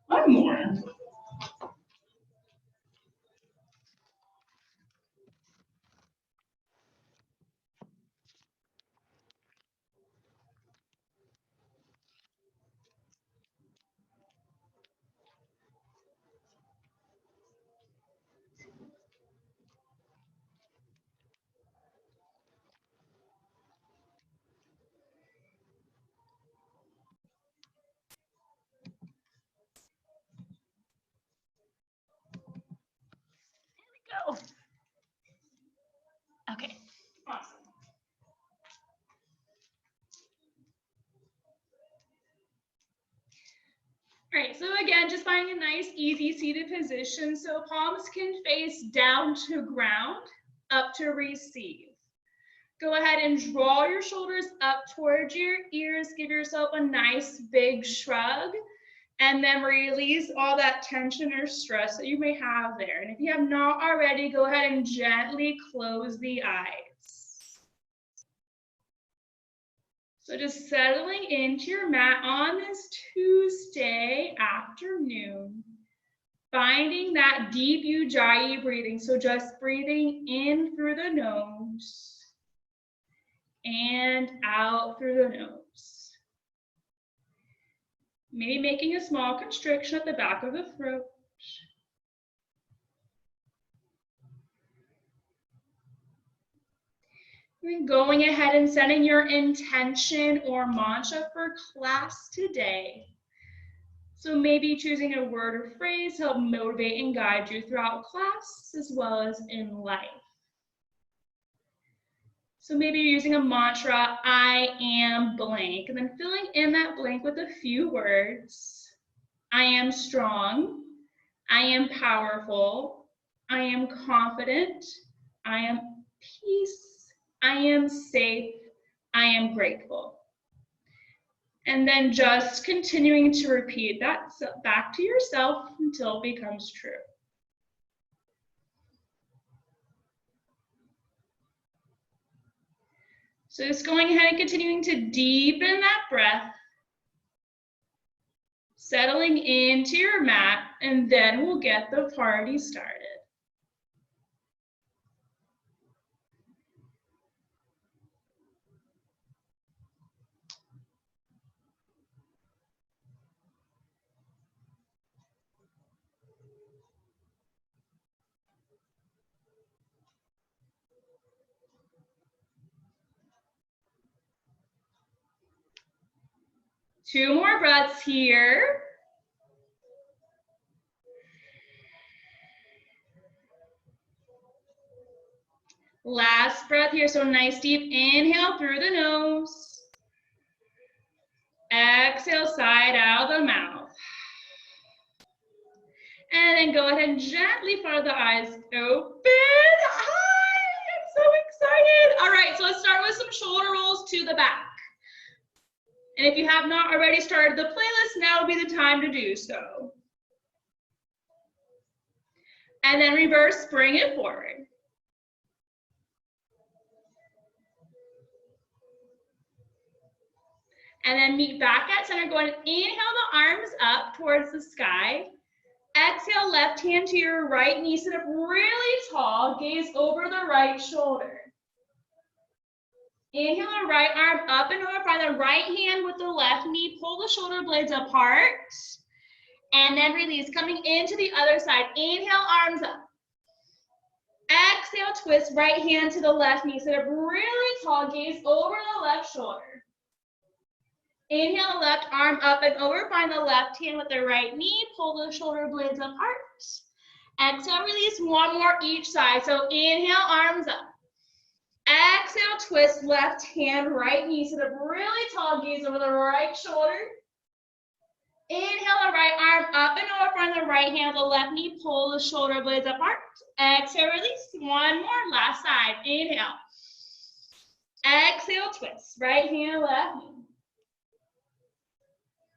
One more. Go. Okay, awesome. All right, so again, just finding a nice, easy seated position. So palms can face down to ground, up to receive. Go ahead and draw your shoulders up towards your ears. Give yourself a nice big shrug. And then release all that tension or stress that you may have there. And if you have not already, go ahead and gently close the eyes. So just settling into your mat on this Tuesday afternoon, finding that deep Ujjayi breathing. So just breathing in through the nose and out through the nose. Maybe making a small constriction at the back of the throat. And going ahead and setting your intention or mantra for class today. So maybe choosing a word or phrase to help motivate and guide you throughout class as well as in life. So maybe you're using a mantra, I am blank, and then filling in that blank with a few words. I am strong, I am powerful, I am confident, I am peace, I am safe, I am grateful. And then just continuing to repeat that back to yourself until it becomes true. So just going ahead and continuing to deepen that breath, settling into your mat, and then we'll get the party started. Two more breaths here. Last breath here, so nice deep inhale through the nose. Exhale, side out of the mouth. And then go ahead and gently flutter the eyes open. Hi, I'm so excited. All right, so let's start with some shoulder rolls to the back. And if you have not already started the playlist, now would be the time to do so. And then reverse, bring it forward. And then meet back at center, going to inhale the arms up towards the sky. Exhale, left hand to your right knee, sit up really tall, gaze over the right shoulder. Inhale the right arm up and over, find the right hand with the left knee, pull the shoulder blades apart, and then release, coming into the other side. Inhale, arms up. Exhale, twist right hand to the left knee, sit up really tall, gaze over the left shoulder. Inhale the left arm up and over. Find the left hand with the right knee. Pull the shoulder blades apart. Exhale, release one more each side. So inhale, arms up. Exhale, twist left hand, right knee. Sit up really tall, gaze over the right shoulder. Inhale the right arm up and over. Find the right hand with the left knee. Pull the shoulder blades apart. Exhale, release. One more, last side. Inhale. Exhale, twist. Right hand, left knee.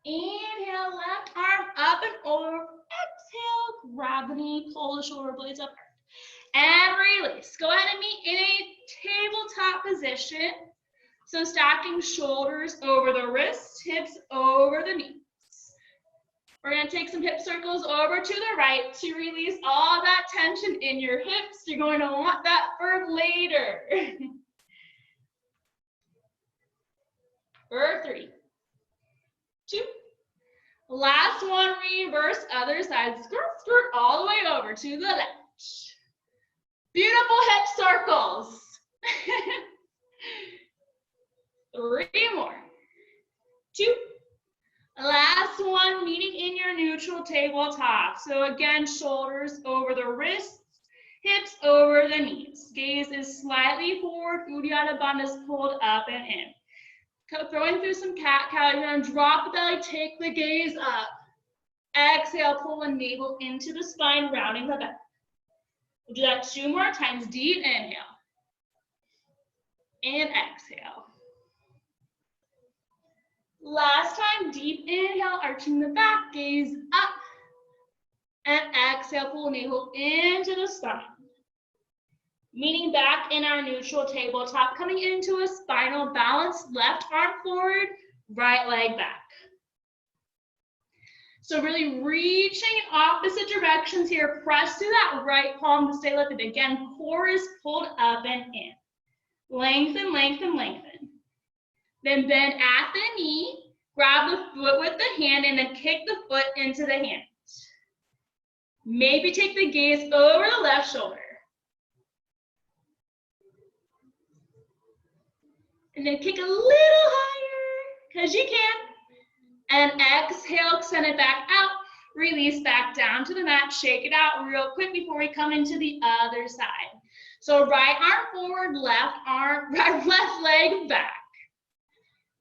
Inhale, left arm up and over. Exhale, grab the knee, pull the shoulder blades up. And release. Go ahead and meet in a tabletop position. So stacking shoulders over the wrists, hips over the knees. We're going to take some hip circles over to the right to release all that tension in your hips. You're going to want that for later. For 3, 2. Last one, reverse other side. Skirt, skirt, all the way over to the left. Beautiful hip circles. 3 more. 2. Last one, meeting in your neutral tabletop. So again, shoulders over the wrists, hips over the knees. Gaze is slightly forward. Uddiyana Bandha is pulled up and in. Throwing through some cat-cow, you're going to drop the belly, take the gaze up. Exhale, pull the navel into the spine, rounding the back. We'll do that 2 more times. Deep inhale. And exhale. Last time, deep inhale, arching the back, gaze up. And exhale, pull the navel into the spine. Meeting back in our neutral tabletop, coming into a spinal balance, left arm forward, right leg back. So really reaching in opposite directions here. Press through that right palm to stay lifted. Again, core is pulled up and in. Lengthen, lengthen, lengthen. Then bend at the knee, grab the foot with the hand, and then kick the foot into the hand. Maybe take the gaze over the left shoulder. And then kick a little higher, because you can. And exhale, extend it back out. Release back down to the mat. Shake it out real quick before we come into the other side. So right arm forward, left leg back.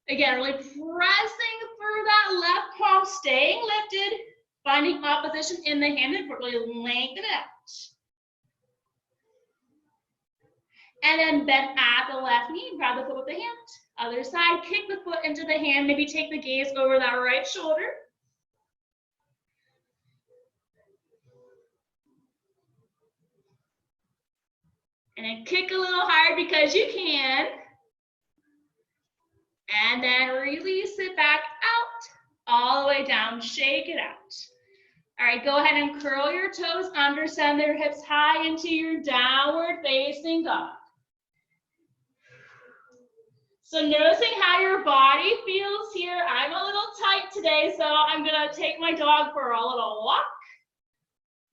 Again, really pressing through that left palm, staying lifted, finding opposition in the hand and foot, really lengthen it out. And then bend at the left knee, grab the foot with the hand. Other side, kick the foot into the hand, maybe take the gaze over that right shoulder. And then kick a little higher because you can. And then release it back out, all the way down, shake it out. All right, go ahead and curl your toes under, send your hips high into your downward facing dog. So noticing how your body feels here. I'm a little tight today, so I'm gonna take my dog for a little walk.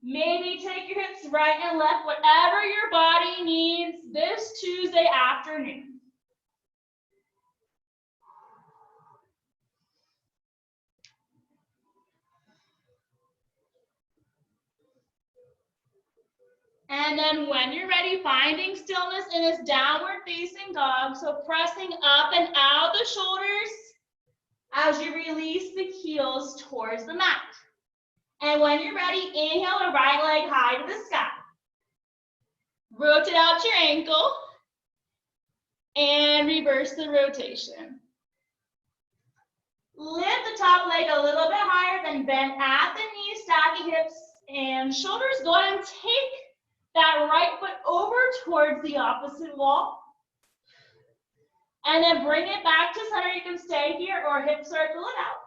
Maybe take your hips right and left, whatever your body needs this Tuesday afternoon. And then when you're ready, finding stillness in this downward facing dog. So pressing up and out the shoulders as you release the heels towards the mat. And when you're ready, inhale the right leg high to the sky. Rotate out your ankle and reverse the rotation. Lift the top leg a little bit higher, then bend at the knees, stacking hips and shoulders. Go ahead and take that right foot over towards the opposite wall. And then bring it back to center. You can stay here or hip circle it out.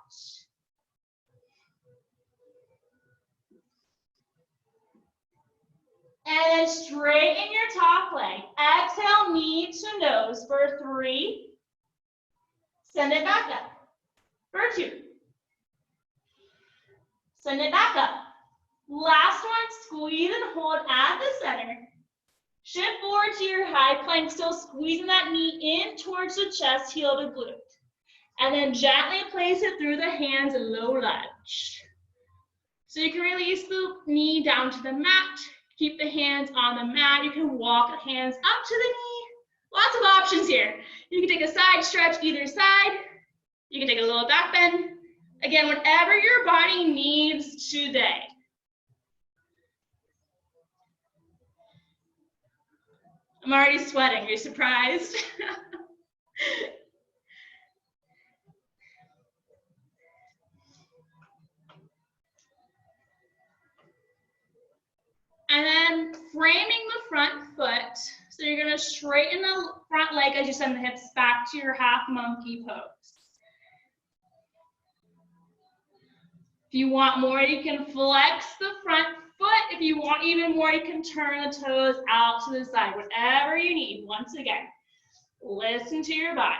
And then straighten your top leg. Exhale, knee to nose for 3. Send it back up for 2. Send it back up. Last one, squeeze and hold at the center. Shift forward to your high plank, still squeezing that knee in towards the chest, heel to glute. And then gently place it through the hands, low lunge. So you can release the knee down to the mat. Keep the hands on the mat. You can walk the hands up to the knee. Lots of options here. You can take a side stretch either side. You can take a little back bend. Again, whatever your body needs today. I'm already sweating. Are you surprised? And then framing the front foot. So you're going to straighten the front leg as you send the hips back to your half monkey pose. If you want more, you can flex the front foot. If you want even more, you can turn the toes out to the side. Whatever you need. Once again, listen to your body.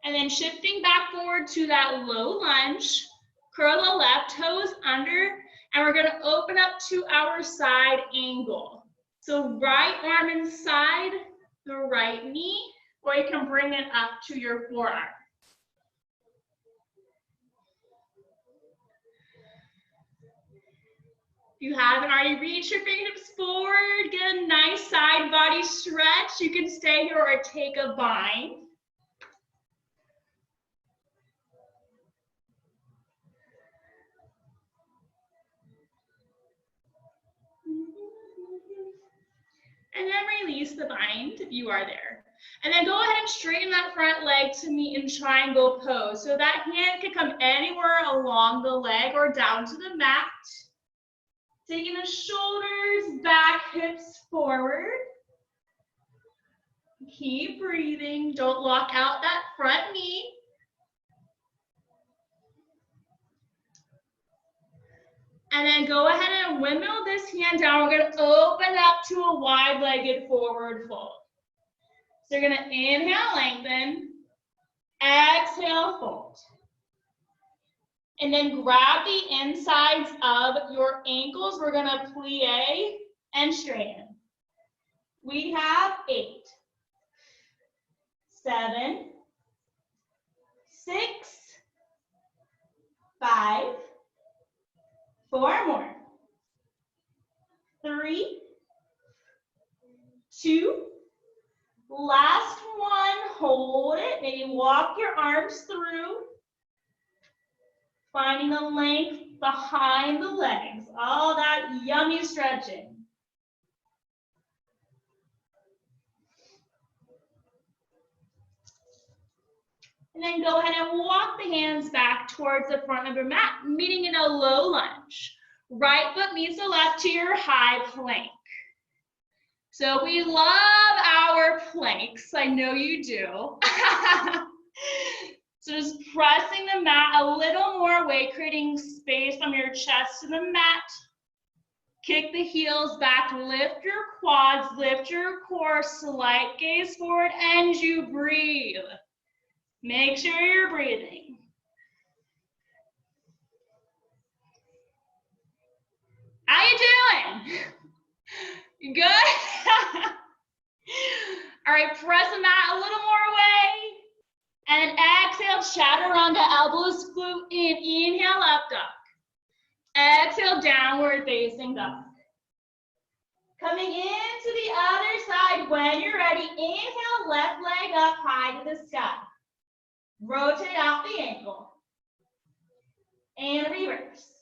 And then shifting back forward to that low lunge, curl the left toes under, and we're gonna open up to our side angle. So right arm inside the right knee, or you can bring it up to your forearm. If you haven't already reached your fingertips forward, get a nice side body stretch. You can stay here or take a bind. And then release the bind if you are there. And then go ahead and straighten that front leg to meet in triangle pose. So that hand can come anywhere along the leg or down to the mat. Taking the shoulders back, hips forward. Keep breathing. Don't lock out that front knee. And then go ahead and windmill this hand down. We're going to open up to a wide-legged forward fold. So you're going to inhale, lengthen. Exhale, fold. And then grab the insides of your ankles. We're going to plie and straighten. We have 8, 7, 6, 5, 4 more. 3, 2, last one. Hold it. Maybe walk your arms through. Finding the length behind the legs. All that yummy stretching. And then go ahead and walk the hands back towards the front of your mat, meeting in a low lunge. Right foot meets the left to your high plank. So we love our planks. I know you do. So just pressing the mat a little more weight, creating space from your chest to the mat. Kick the heels back, lift your quads, lift your core, slight gaze forward, and you breathe. Make sure you're breathing. How you doing? Good? All right, press the mat a little more away. And exhale, chaturanga, elbows glute in. Inhale, up dog. Exhale, downward facing dog. Coming into the other side when you're ready. Inhale, left leg up high to the sky. Rotate out the ankle. And reverse.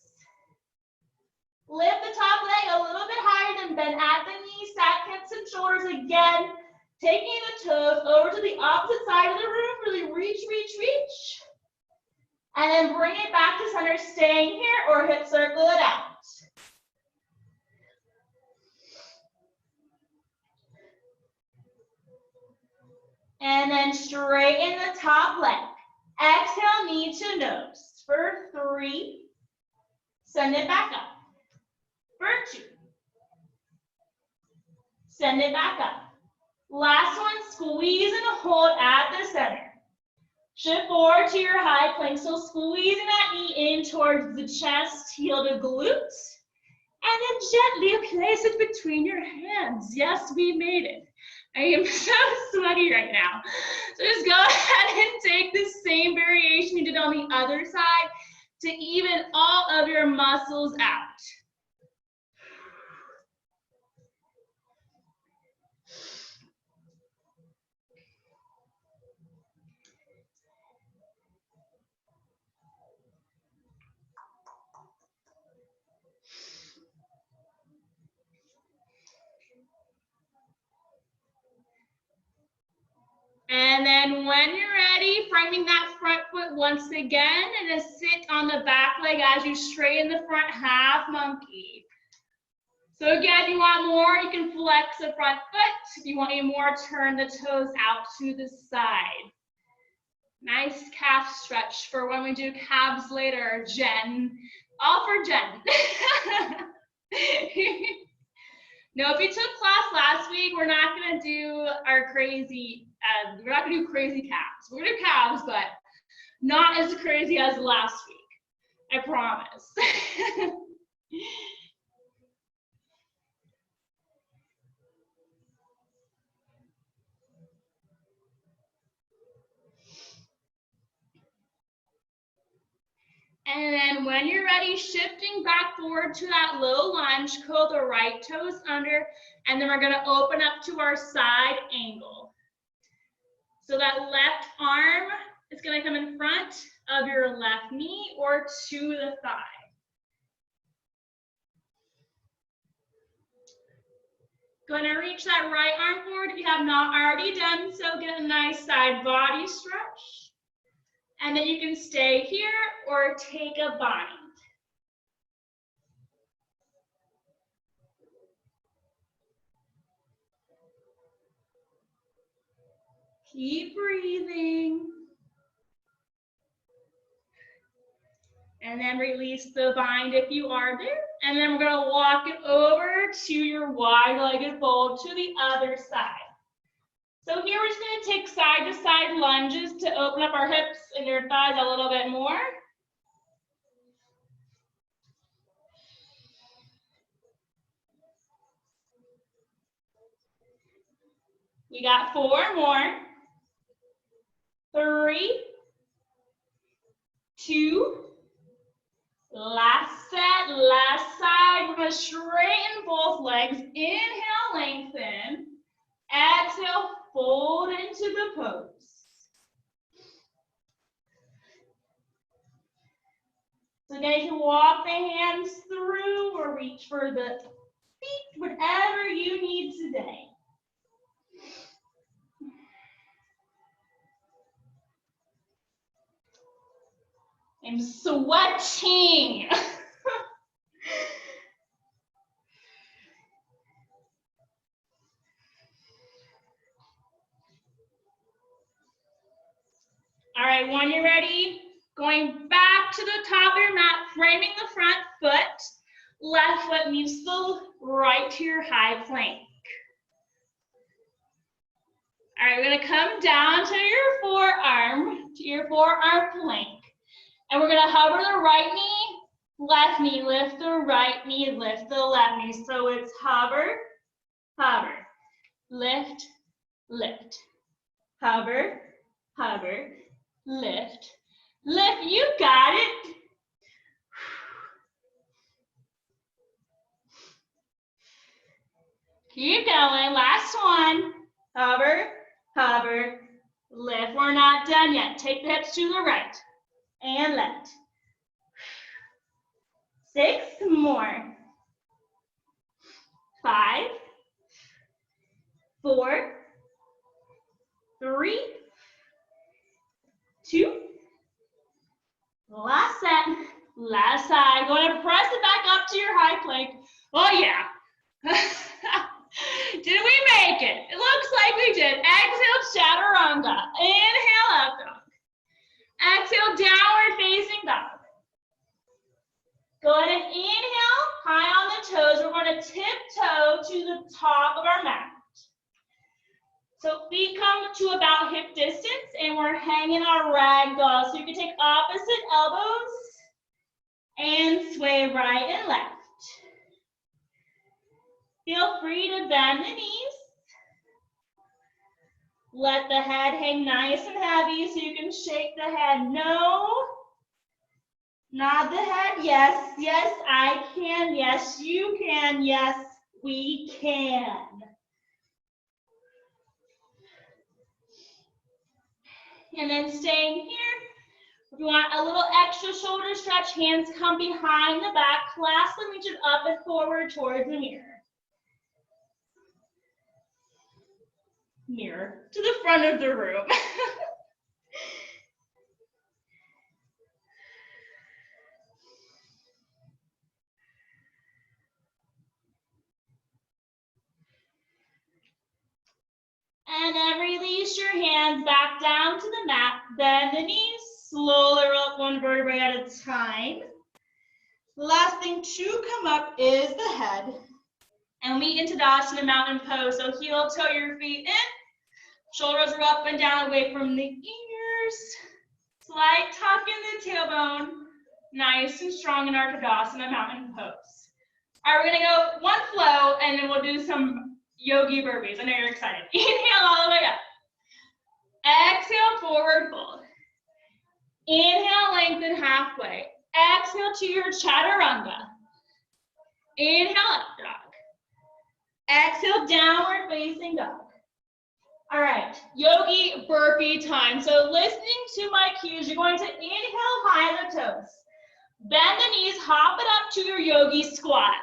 Lift the top leg a little bit higher than bend at the knee. Stack hips and shoulders again. Taking the toes over to the opposite side of the room. Really reach, reach, reach. And then bring it back to center, staying here, or hip circle it out. And then straighten the top leg. Exhale, knee to nose. For 3. Send it back up. For 2. Send it back up. Last one, squeeze and hold at the center. Shift forward to your high plank. So squeezing that knee in towards the chest, heel to glutes. And then gently place it between your hands. Yes, we made it. I am so sweaty right now. So just go ahead and take the same variation you did on the other side to even all of your muscles out. And then when you're ready, framing that front foot once again, and then sit on the back leg as you straighten the front half monkey. So again, if you want more, you can flex the front foot. If you want any more, turn the toes out to the side. Nice calf stretch for when we do calves later, Jen. All for Jen. No, if you took class last week, we're not gonna do our crazy, we're not gonna do crazy calves. We're gonna do calves, but not as crazy as last week, I promise. And then when you're ready, shifting back forward to that low lunge, curl the right toes under, and then we're gonna open up to our side angle. So that left arm is gonna come in front of your left knee or to the thigh. Gonna reach that right arm forward if you have not already done so. Get a nice side body stretch. And then you can stay here or take a bind. Keep breathing. And then release the bind if you are there. And then we're gonna walk it over to your wide-legged fold to the other side. So here we're just gonna take side-to-side lunges to open up our hips and your thighs a little bit more. We got 4 more. 3, 2, last set, last side. We're gonna straighten both legs. Inhale, lengthen. Exhale, fold into the pose. So again, you can walk the hands through or reach for the feet, whatever you need today. I'm sweating. All right, when you're ready, going back to the top of your mat, framing the front foot. Left foot meets the right to your high plank. All right, we're gonna come down to your forearm plank. And we're gonna hover the right knee, lift the right knee, lift the left knee. So it's hover, hover, lift, lift, hover, hover, lift, lift. You got it. Keep going, last one. Hover, hover, lift. We're not done yet. Take the hips to the right and left. 6 more. 5, 4, 3, 2, last set, last side. Go ahead and press it back up to your high plank. Oh yeah. Did we make it? It looks like we did. Exhale, chaturanga. Inhale, up dog. Exhale, downward facing dog. Go ahead and inhale, high on the toes. We're going to tiptoe to the top of our mat. So feet come to about hip distance and we're hanging our rag doll. So you can take opposite elbows and sway right and left. Feel free to bend the knees. Let the head hang nice and heavy so you can shake the head. No. Nod the head. Yes, yes, I can. Yes, you can. Yes, we can. And then staying here. If you want a little extra shoulder stretch, hands come behind the back. Clasp them, reach it up and forward towards the mirror. Mirror to the front of the room. And then release your hands back down to the mat. Bend the knees, slowly roll up one vertebrae at a time. The last thing to come up is the head. And we into Tadasana mountain pose. So heel toe your feet in. Shoulders are up and down away from the ears. Slight tuck in the tailbone. Nice and strong in our Tadasana mountain pose. All right, we're gonna go one flow and then we'll do some yogi burpees. I know you're excited. Inhale all the way up. Exhale, forward fold. Inhale, lengthen halfway. Exhale to your chaturanga. Inhale, up dog. Exhale, downward facing dog. All right, yogi burpee time. So listening to my cues, you're going to inhale high the toes. Bend the knees, hop it up to your yogi squat.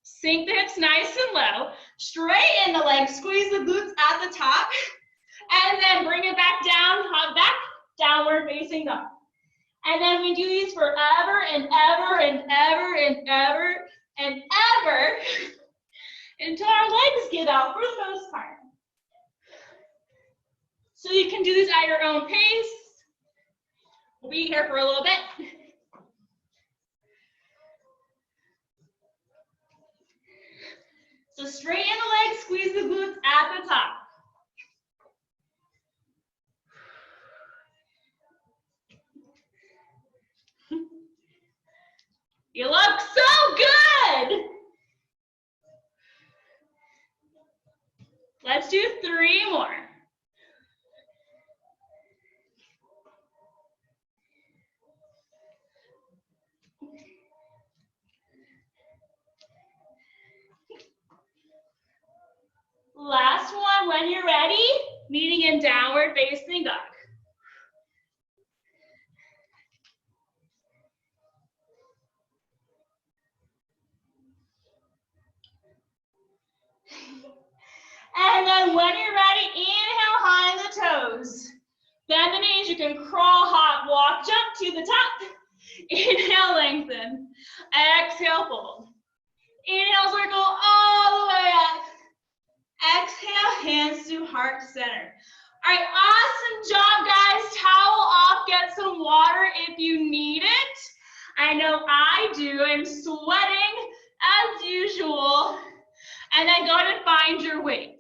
Sink the hips nice and low. Straighten the legs, squeeze the glutes at the top. And then bring it back down, hop back, downward facing dog. And then we do these forever and ever and ever and ever and ever until our legs give out for the most part. So you can do this at your own pace. We'll be here for a little bit. So straighten the legs, squeeze the glutes at the top. You look so good. Let's do 3 more. Last one, when you're ready, meeting in downward facing dog. And then when you're ready, inhale high in the toes. Bend the knees, you can crawl, hop, walk, jump to the top. Inhale, lengthen. Exhale, fold. Inhale, circle all the way up. Exhale, hands to heart center. All right, awesome job, guys. Towel off, get some water if you need it. I know I do. I'm sweating as usual. And then go to find your weights.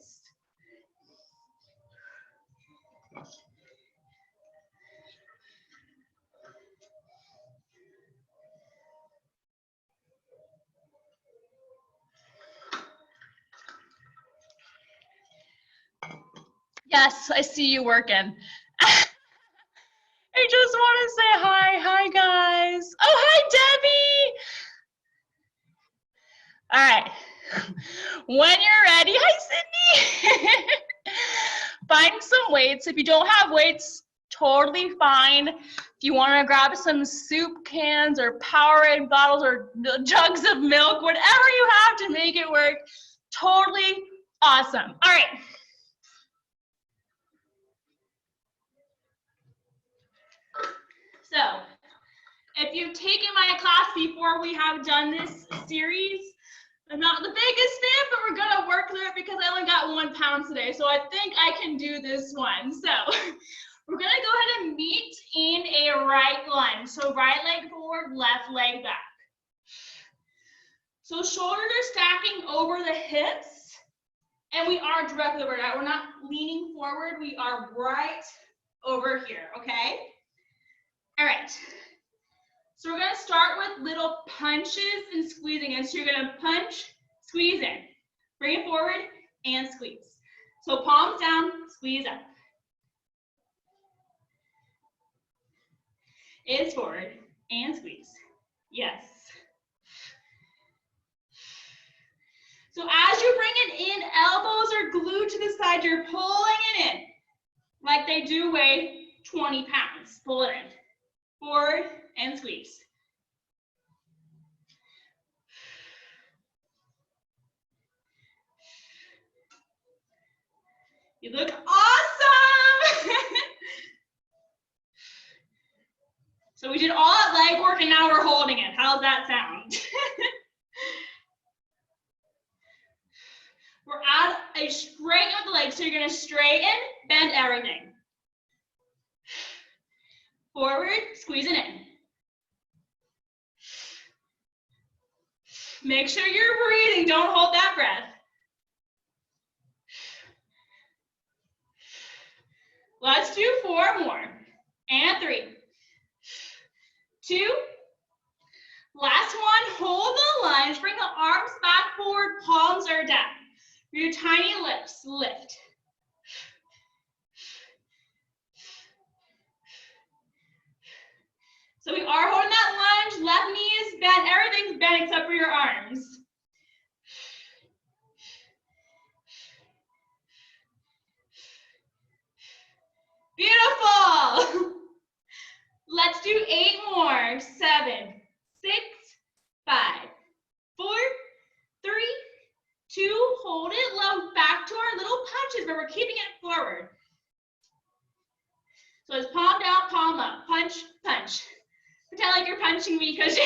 Yes, I see you working. I just want to say hi. Hi, guys. Oh, hi, Debbie. All right. When you're ready, hi, Sydney. Find some weights. If you don't have weights, totally fine. If you want to grab some soup cans or Powerade bottles or jugs of milk, whatever you have to make it work, totally awesome. All right. So, if you've taken my class before we have done this series, I'm not the biggest fan, but we're gonna work through it because I only got 1 pound today, so I think I can do this one. So, we're gonna go ahead and meet in a right lunge. So right leg forward, left leg back. So shoulders are stacking over the hips. And we are directly over that. We're not leaning forward. We are right over here, okay? All right. So we're going to start with little punches and squeezing in. So you're going to punch, squeeze in. Bring it forward and squeeze. So palms down, squeeze up. Is forward and squeeze. Yes. So as you bring it in, elbows are glued to the side. You're pulling it in like they do weigh 20 pounds. Pull it in. Forward and squeeze. You look awesome! So we did all that leg work and now we're holding it. How's that sound? We're at a straighten of the legs, so you're gonna straighten, bend everything. Forward, squeeze it in. Make sure you're breathing, don't hold that breath. Let's do 4 more. And 3, 2. Last one, hold the lunge, bring the arms back forward, palms are down. Your tiny lips lift. So we are holding that lunge, left knee is bent, everything's bent except for your arms. Beautiful. Let's do 8 more. 7, 6, 5, 4, 3, 2, hold it low, back to our little punches, but we're keeping it forward. So it's palm down, palm up, punch, punch. Pretend like you're punching me because you,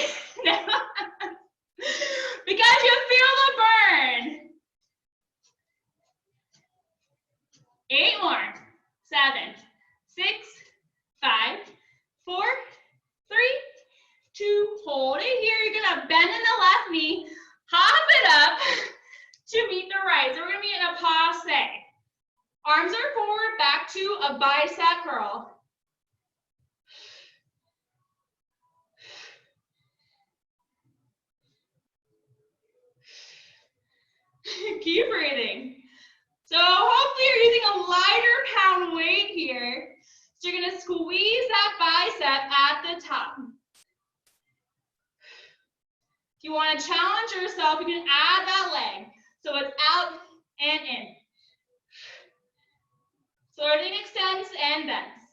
because you feel the burn. 8 more. 7, 6, 5, 4, 3, 2, hold it here. You're gonna bend in the left knee, hop it up to meet the right. So we're gonna be in a passe. Arms are forward, back to a bicep curl. Keep breathing. So hopefully you're using a lighter pound weight here. So you're gonna squeeze that bicep at the top. If you wanna challenge yourself, you can add that leg. So it's out and in. So everything extends and bends.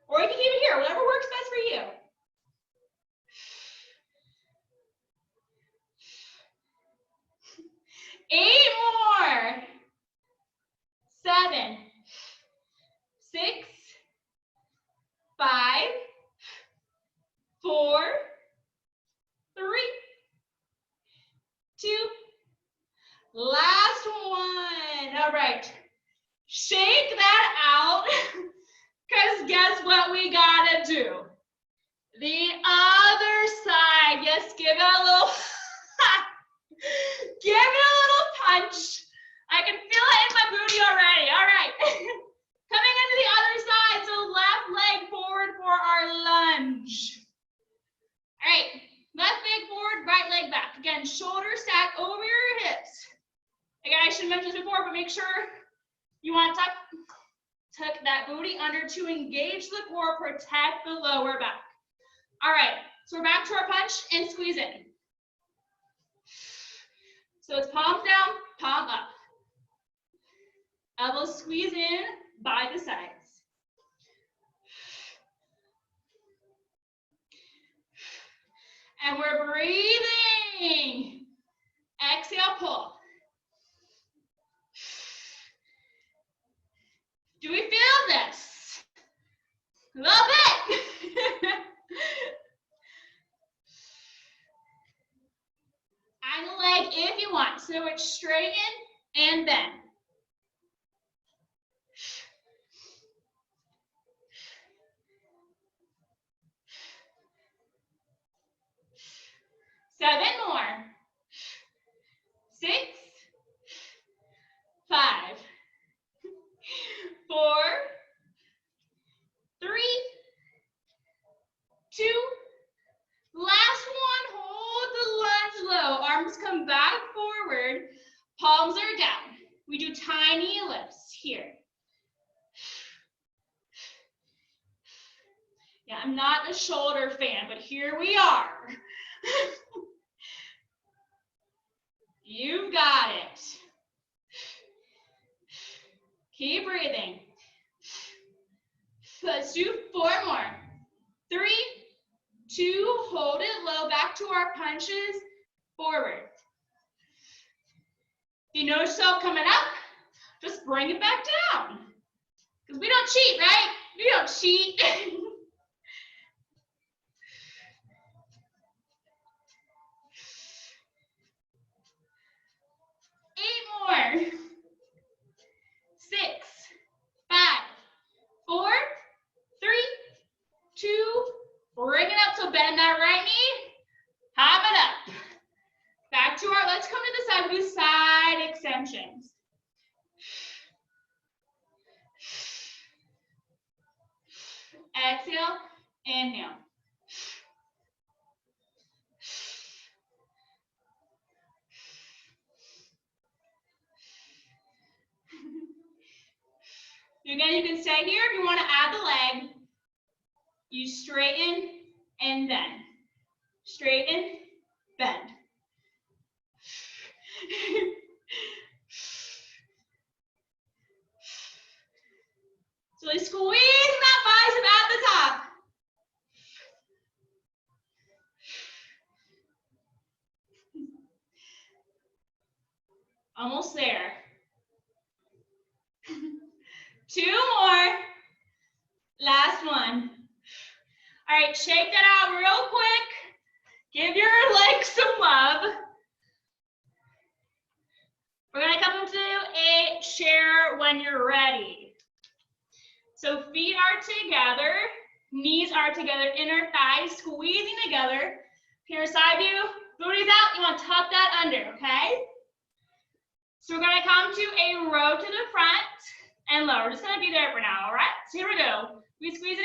Or you can keep it here, whatever works best for you. Eight more. 7, 6, 5, 4, 3, 2. Last one. All right. Shake that out, because guess what we gotta do? The other side. Yes, give it a little, give it a little punch. I can feel it in my booty already. All right. Coming into the other side. So left leg forward for our lunge. All right. Left leg forward, right leg back. Again, shoulder stack over your hips. Again, I should have mentioned this before, but make sure you want to tuck that booty under to engage the core, protect the lower back. All right. So we're back to our punch and squeeze in. So it's palms down, palm up. Elbows squeeze in by the sides. And we're breathing. Exhale, pull. Do we feel this? A little bit. And the leg if you want. So it's straighten and bend. Seven more. two. Last one, hold the lunge low. Arms come back forward, palms are down. We do tiny lifts here. Yeah, I'm not a shoulder fan, but here we are. You've got it. Keep breathing. Let's do 4 more. 3, 2, hold it low, back to our punches, forward. If you notice yourself coming up, just bring it back down. Because we don't cheat, right? We don't cheat. 8 more. 6, 5, 4, 3, 2, bring it up. So bend that right knee, hop it up. Back to our, let's come to the side, we do side extensions. Exhale, inhale. Again, you can stay here. If you want to add the leg, you straighten and bend. Straighten, bend. So like squeeze that bicep at the top. Almost there. 2 more. Last one. All right, shake that out real quick. Give your legs some love. We're gonna come to a chair when you're ready. So feet are together, knees are together, inner thighs squeezing together. Here, side view, booty's out, you wanna tuck that under, okay? So we're gonna come to a row to the front and lower. We're just gonna be there for now, all right? So here we go. We squeeze it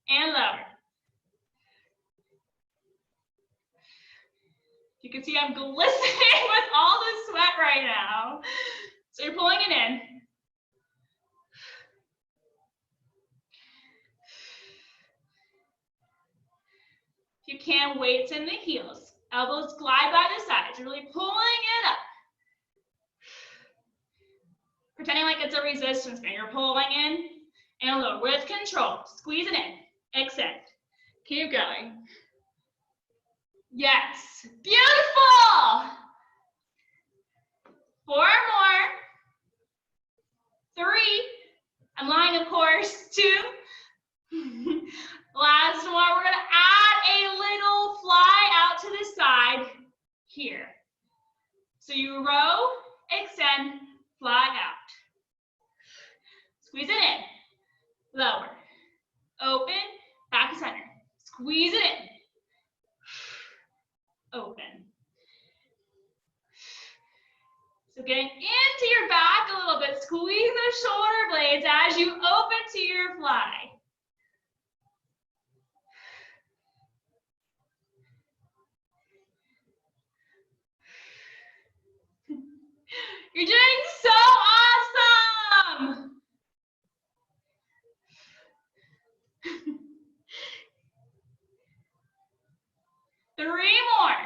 in and lower. You can see I'm glistening with all the sweat right now. So you're pulling it in. If you can, weights in the heels. Elbows glide by the sides. You're really pulling it up. Pretending like it's a resistance band. You're pulling in and low with control. Squeeze it in. Extend. Keep going. Yes. Beautiful. 4 more. 3. I'm lying, of course. 2. Last one. We're going to add a little fly out to the side here. So you row, extend, fly out. Squeeze it in. Lower. Open. Back to center. Squeeze it in. Open. So getting into your back a little bit. Squeeze the shoulder blades as you open to your fly. You're doing so awesome! 3 more.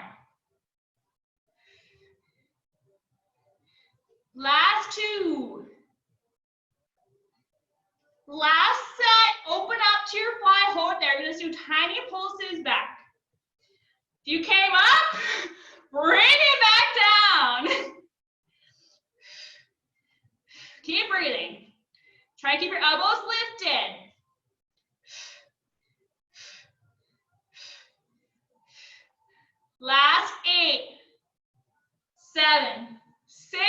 Last 2. Last set, open up to your fly, hold it there. We're gonna do tiny pulses back. If you came up, bring it back down. Keep breathing. Try to keep your elbows lifted. Last 8, 7, 6,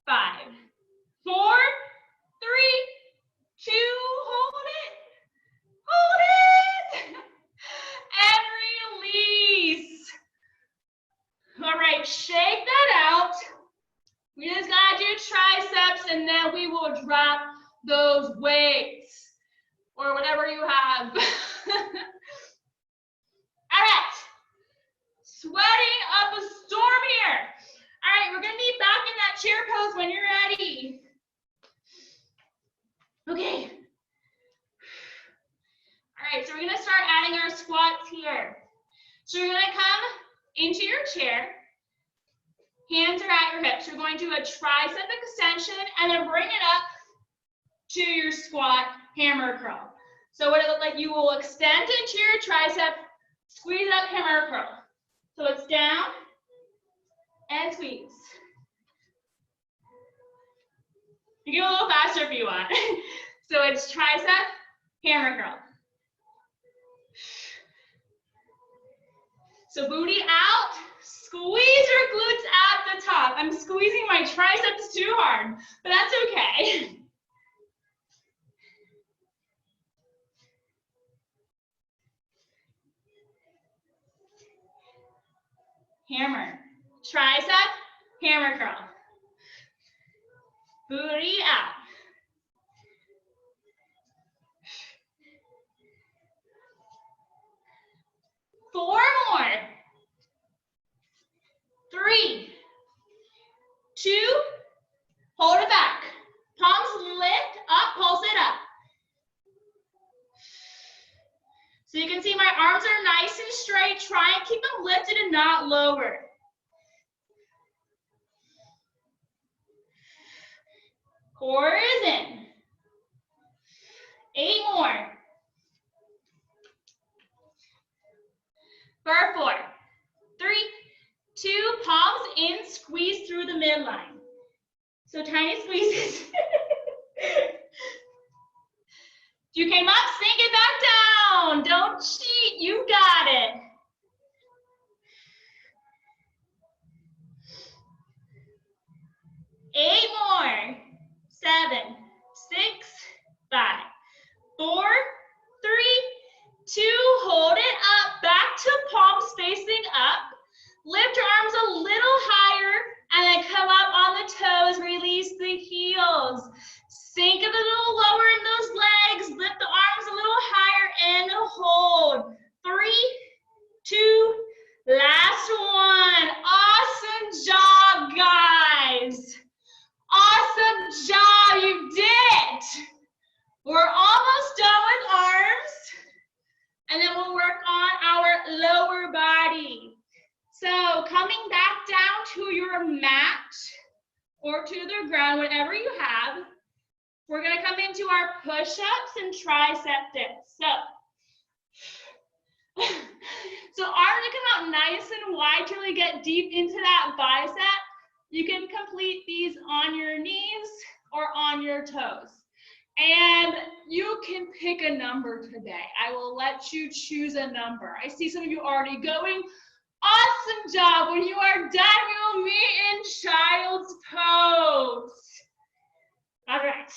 5, 4, 3, 2, hold it. Hold it. And release. All right, shake that out. We just gotta do triceps and then we will drop those weights or whatever you have. chair pose when you're ready. Okay. All right, so we're gonna start adding our squats here. So you're gonna come into your chair. Hands are at your hips. You're going to a tricep extension and then bring it up to your squat hammer curl. So what it look like, you will extend into your tricep, squeeze up hammer curl. So it's down and squeeze. You can go a little faster if you want. So it's tricep, hammer curl. So booty out, squeeze your glutes at the top. I'm squeezing my triceps too hard, but that's okay. Hammer, tricep, hammer curl. Booty out. Four more. 3, 2, hold it back. Palms lift up, pulse it up. So you can see my arms are nice and straight. Try and keep them lifted and not lowered. Core is in. 8 more. For 4, 3, 2, palms in, squeeze through the midline. So tiny squeezes. If you came up, sink it back down. Don't cheat, you got it. Eight more. 7, 6, 5, 4, 3, 2, hold it up, back to palms facing up. Lift your arms a little higher and then come up on the toes, release the heels. Sink it a little lower in those legs, lift the arms a little higher and hold. 3, 2, last one. Awesome job, guys. Awesome job, you did it. We're almost done with arms, and then we'll work on our lower body. So coming back down to your mat or to the ground, whatever you have, we're gonna come into our push-ups and tricep dips. So arms to come out nice and wide to really get deep into that bicep. You can complete these on your knees or on your toes. And you can pick a number today. I will let you choose a number. I see some of you already going. Awesome job. When you are done, we will meet in child's pose. All right.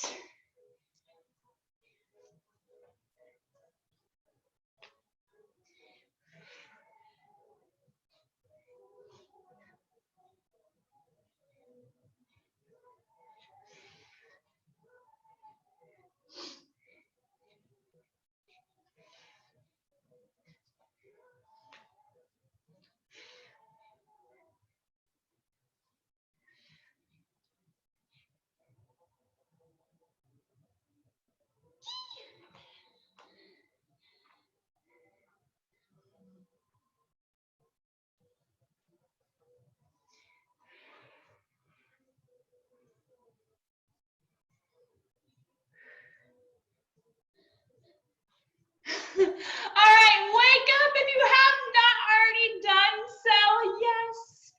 All right, wake up if you have not already done so. Yes.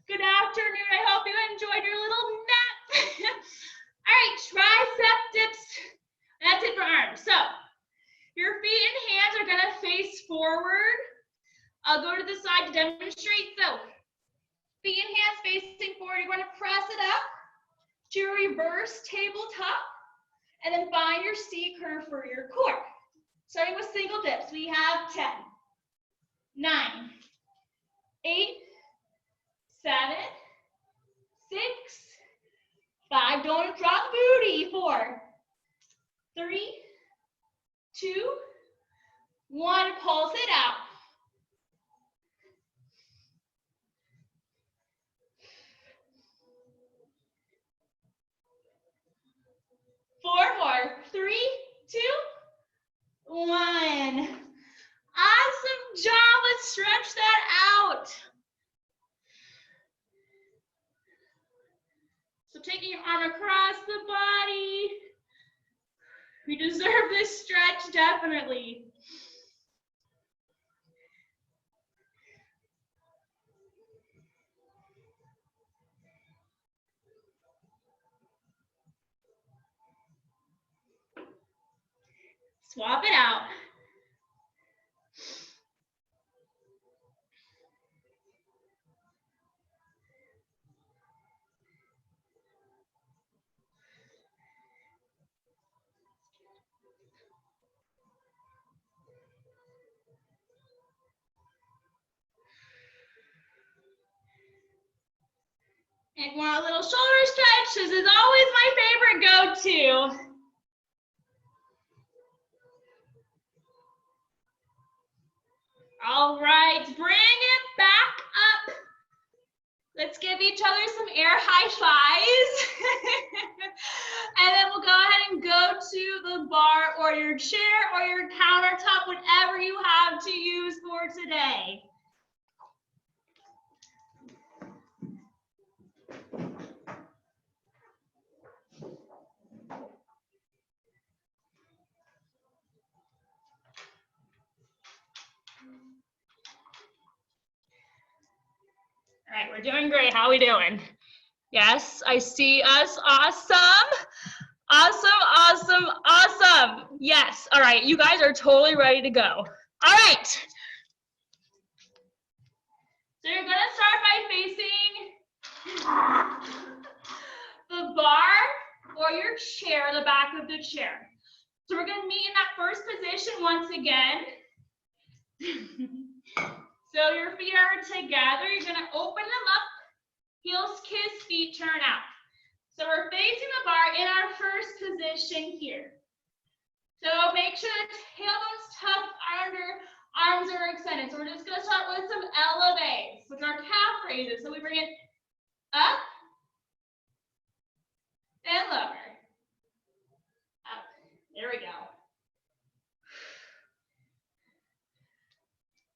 Good afternoon. I hope you enjoyed your little nap. All right, tricep dips. That's it for arms. So your feet and hands are gonna face forward. I'll go to the side to demonstrate. So feet and hands facing forward. You're gonna press it up to reverse tabletop and then find your C curve for your core. Starting with single dips, we have 10, 9, 8, 7, 6, 5, don't drop booty, 4, 3, 2, 1, pulse it out. 3, 2, 1. Awesome job. Let's stretch that out. So taking your arm across the body. We deserve this stretch, definitely. Swap it out. And want a little shoulder stretch. This is always my favorite go-to. All right, bring it back up. Let's give each other some air high fives. And then we'll go ahead and go to the bar or your chair or your countertop, whatever you have to use for today. All right, we're doing great. How are we doing? Yes, I see us. Awesome. Awesome, awesome, awesome. Yes. All right, you guys are totally ready to go. All right. So you're gonna start by facing the bar or your chair, the back of the chair. So we're gonna meet in that first position once again. So your feet are together. You're gonna open them up, heels kiss, feet turn out. So we're facing the bar in our first position here. So make sure the tailbone's tucked under, arms are extended. So we're just gonna start with some elevates, which are calf raises. So we bring it up and lower. Up. There we go.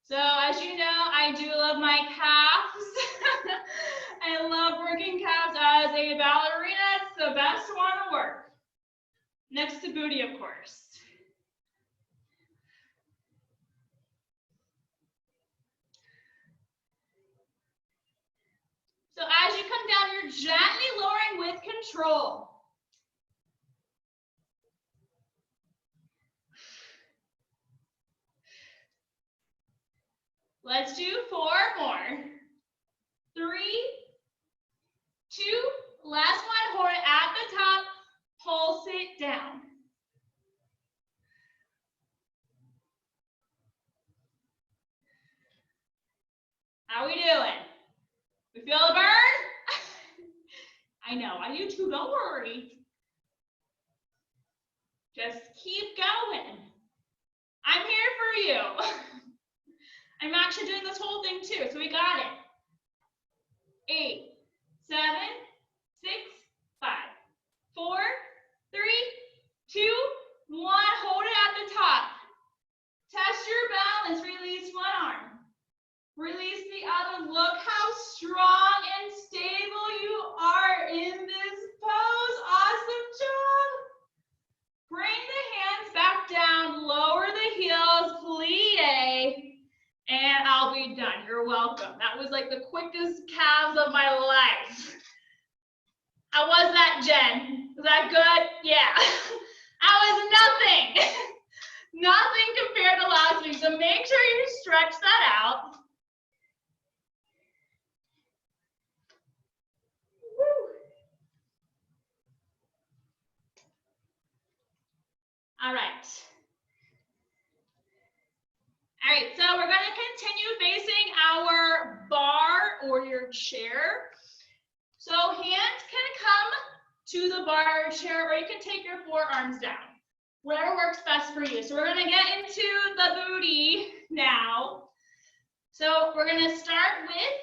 So as you know, I do love my calves. I love working calves as a ballerina. It's the best one to work. Next to booty, of course. So as you come down, you're gently lowering with control. Let's do 4 more. 3, 2, last one, hold it at the top, pulse it down. How are we doing? We feel the burn? I know, I do too, don't worry. Just keep going. I'm here for you. I'm actually doing this whole thing too, so we got it. 8, 7, 6, 5, 4, 3, 2, 1. Hold it at the top. Test your balance. Release one arm. Release the other. Look how strong and stable you are in this pose. Awesome job. Bring the hands back down. Lower the heels. Plie. And I'll be done. You're welcome. That was like the quickest calves of my life. How was that, Jen? Was that good? Yeah. That was nothing. Nothing compared to last week. So make sure you stretch that out. Woo. All right. All right, so we're going to continue facing our bar or your chair. So hands can come to the bar or chair, or you can take your forearms down. Whatever works best for you. So we're going to get into the booty now. So we're going to start with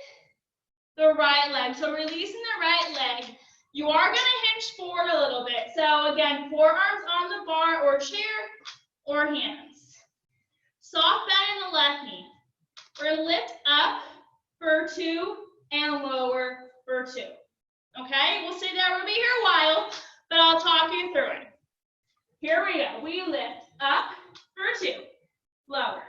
the right leg. So releasing the right leg. You are going to hinge forward a little bit. So again, forearms on the bar or chair or hands. Soft bend in the left knee. We're going to lift up for 2 and lower for 2. Okay, we'll stay there. We'll be here a while, but I'll talk you through it. Here we go. We lift up for 2, lower.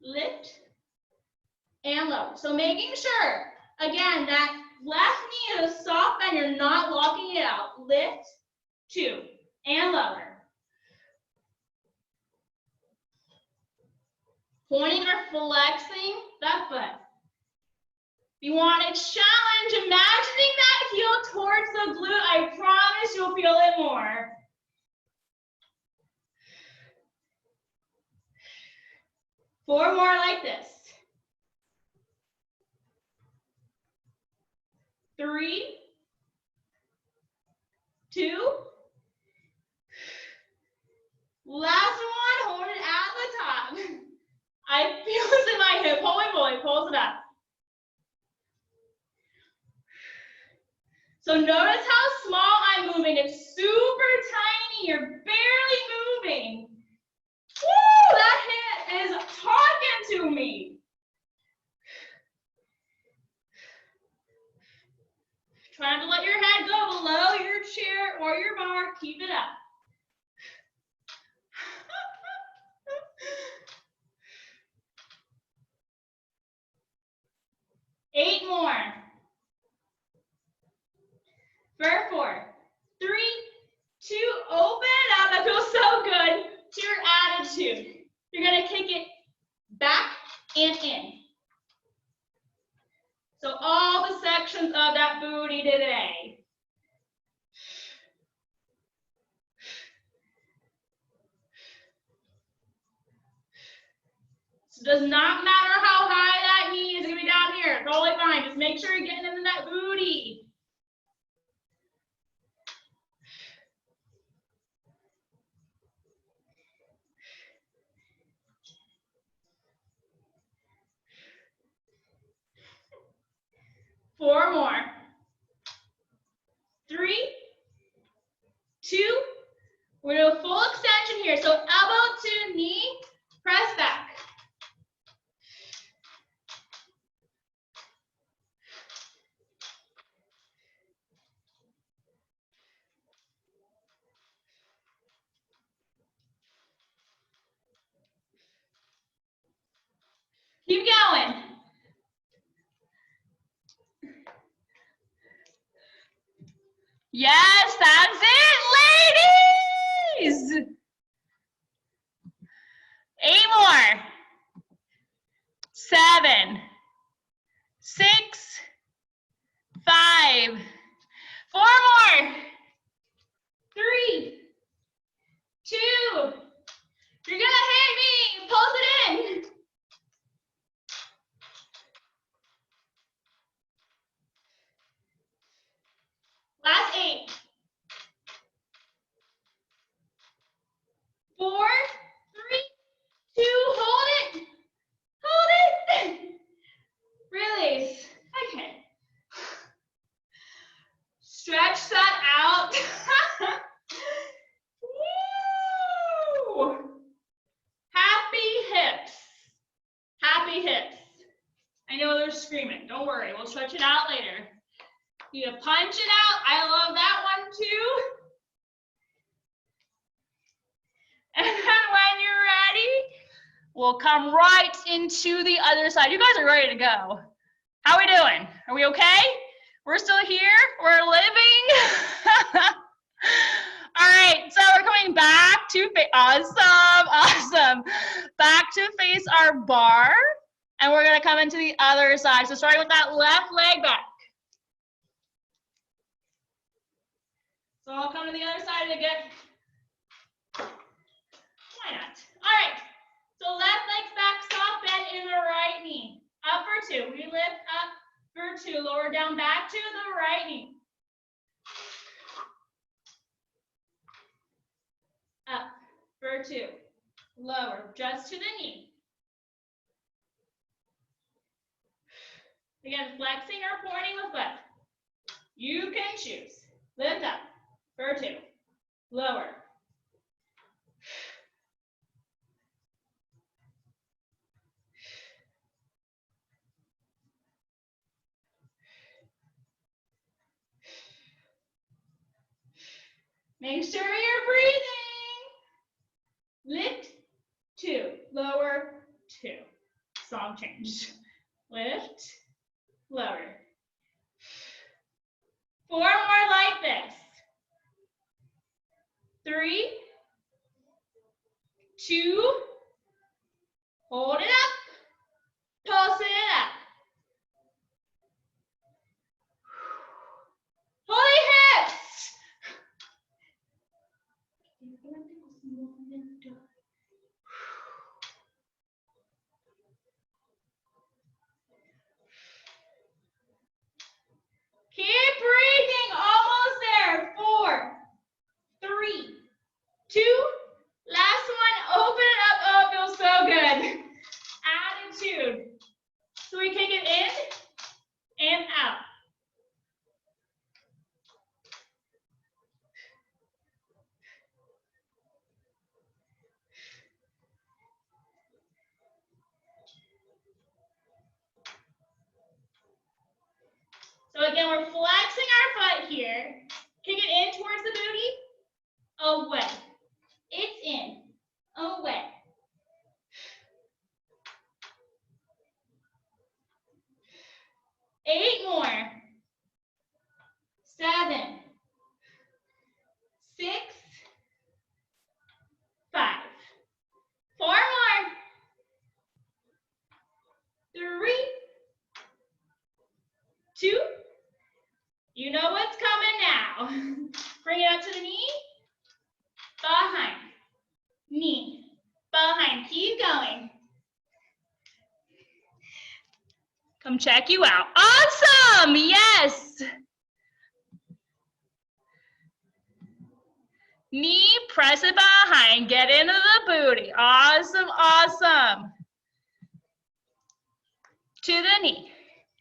Lift and lower. So making sure, again, that left knee is soft bend. You're not locking it out. Lift, 2, and lower. Pointing or flexing that foot. You want to challenge imagining that heel towards the glute. I promise you'll feel it more. Four more like this. 3, 2. Last one, hold it at the top. I feel this in my hip. Holy moly, pulls it up. So notice how small I'm moving. It's super tiny. You're barely moving. Woo, that hit is talking to me. Try not to let your head go below your chair or your bar. Keep it up. Eight more. For 4, 3, 2, open it up. That feels so good. To your attitude. You're going to kick it back and in. So all the sections of that booty today. So it does not matter how high that knee is going to be down here. It's totally fine. Just make sure you're getting into that booty. Four more. 3, 2. We're going to do a full extension here. So elbow to knee, press back. Keep going. Yes, that's it, ladies. 8 more. 7, 6, 5. 4 more. 3, 2. You're gonna hit me. Pulse it in. Last 8. 4, 3, 2. Hold it. Hold it. Release. Okay. Stretch that out. Woo! Happy hips. Happy hips. I know they're screaming. Don't worry. We'll stretch it out later. You need to punch it out. I love that one too. And then when you're ready, we'll come right into the other side. You guys are ready to go. How are we doing? Are we okay? We're still here. We're living. All right, so we're coming back to face. Awesome. Back to face our bar. And we're going to come into the other side. So starting with that left leg back. So I'll come to the other side again. Why not? All right. So left leg's back, soft bend in the right knee. Up for 2. We lift up for 2. Lower down back to the right knee. Up for 2. Lower just to the knee. Again, flexing or pointing with left. You can choose. Lift up for 2. Lower. Make sure you're breathing. Lift, 2. Lower, 2. Song change. Lift, lower. 4 more like this. 3, 2, hold it up, pulse it up. Holy hips! Keep breathing, almost there. 4, 3, 2, last one, open it up. Oh, it feels so good. Attitude. So we kick it in and out. So again, we're flexing our foot here. Kick it in towards the booty, away. It's in, away. 8 more. 7, 6, 5. 4 more. 3, 2. You know what's coming now. Bring it up to the knee, behind, knee, behind. Keep going. Come check you out. Awesome, yes. Knee, press it behind, get into the booty. Awesome, awesome. To the knee,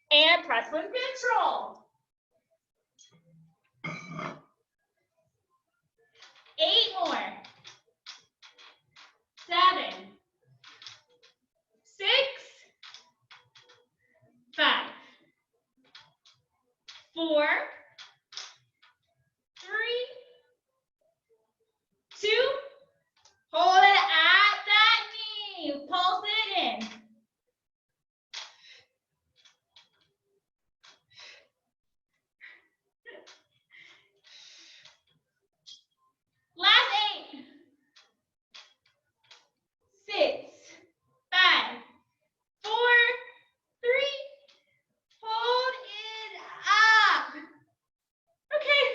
and press with control. 8 more. 7, 6, 5, 4, 3, 2. Hold it at that knee. Pulse it in. Last 8. 6, 5, 4, 3. Hold it up. Okay,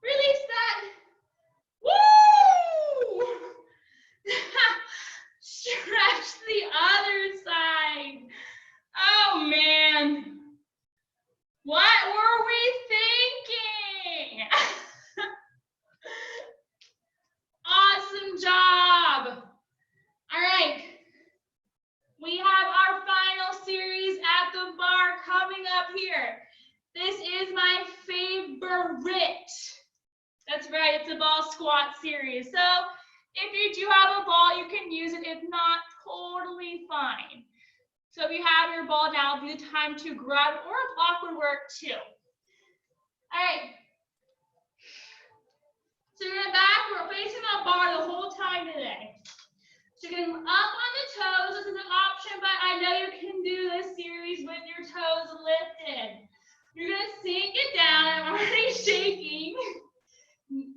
release that. Woo! Stretch the other side. Oh man. What were we thinking? Awesome job. All right. We have our final series at the bar coming up here. This is my favorite. That's right, it's a ball squat series. So if you do have a ball, you can use it. If not, totally fine. So if you have your ball now, it'll be the time to grab it, or a block would work too. All right. So you're we're facing the bar the whole time today. So you're getting up on the toes. This is an option, but I know you can do this series with your toes lifted. You're gonna sink it down. I'm already shaking.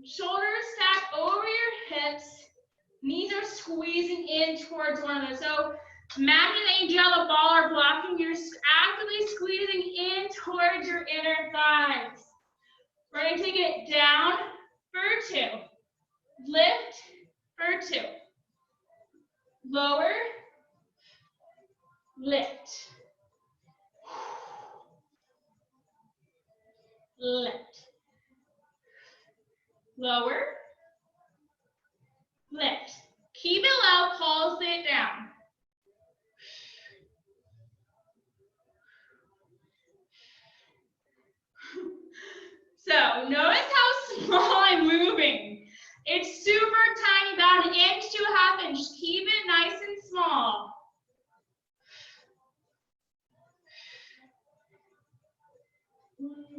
Shoulders stacked over your hips. Knees are squeezing in towards one another. So imagine that you do have a ball or blocking. You're actively squeezing in towards your inner thighs. We're going to take it down for 2. Lift for 2. Lower. Lift. Lift. Lower. Lift. Keep it low, pulse it down. So notice how small I'm moving. It's super tiny, about an inch to a half inch. Just keep it nice and small. Woo,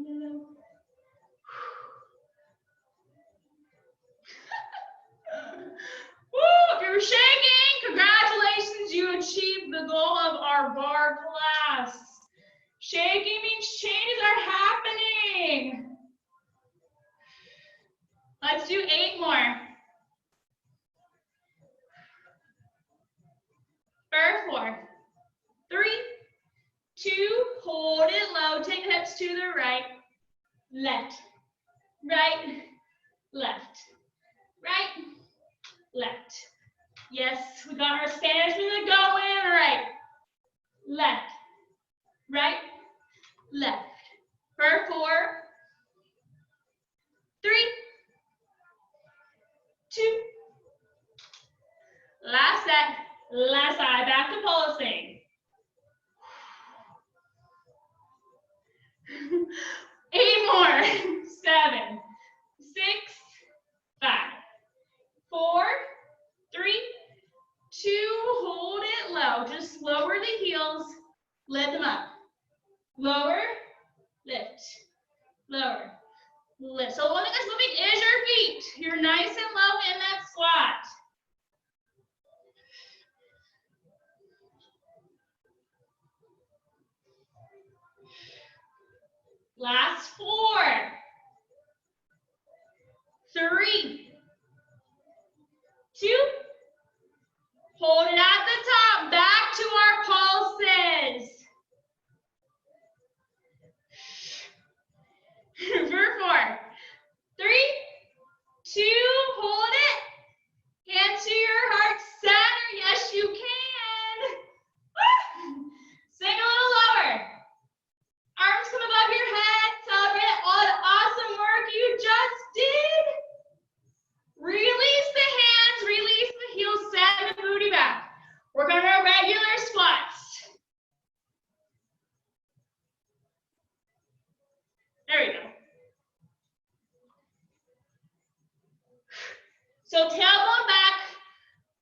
if you're shaking, congratulations, you achieved the goal of our bar class. Shaking means changes are happening. Let's do 8 more. For 4, 3, 2, hold it low, take the hips to the right, left, right, left, right, left. Yes, we got our Spanish music going, right, left, right, left. For 4, 3, 2, last set, last side, back to pulsing. 8 more. 7, 6, 5, 4, 3, 2, hold it low. Just lower the heels, lift them up. Lower, lift, lower, lift. So the one thing that's moving is your feet. You're nice and low in that squat. Last 4, 3, 2, hold it at the top, back to our pulses. For 4, 3, 2, hold it. Hands to your heart center. Yes, you can. Woo! Sing a little lower. Arms come above your head. Celebrate all the awesome work you just did. Release the hands, release the heels, send the booty back. Work on our regular squats. There we go. So tailbone back,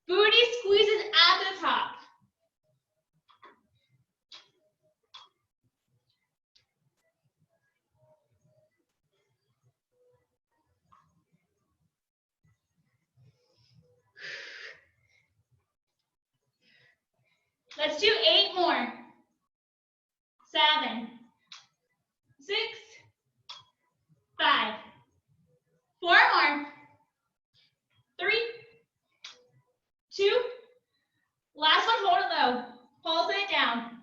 booty squeezes at the top. Let's do 8 more. 7, 6, 5, 4 more. 3, 2, last one, hold it low. Pulse it down.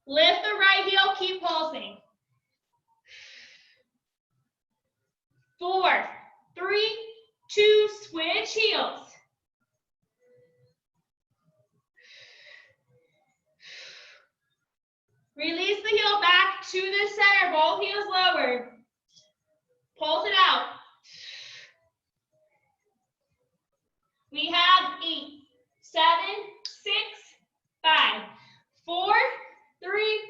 Lift the right heel, keep pulsing. 4, 3, 2, switch heels. Release the heel back to the center, both heels lowered. Pulse it out. We have 8, 7, 6, 5, 4, 3,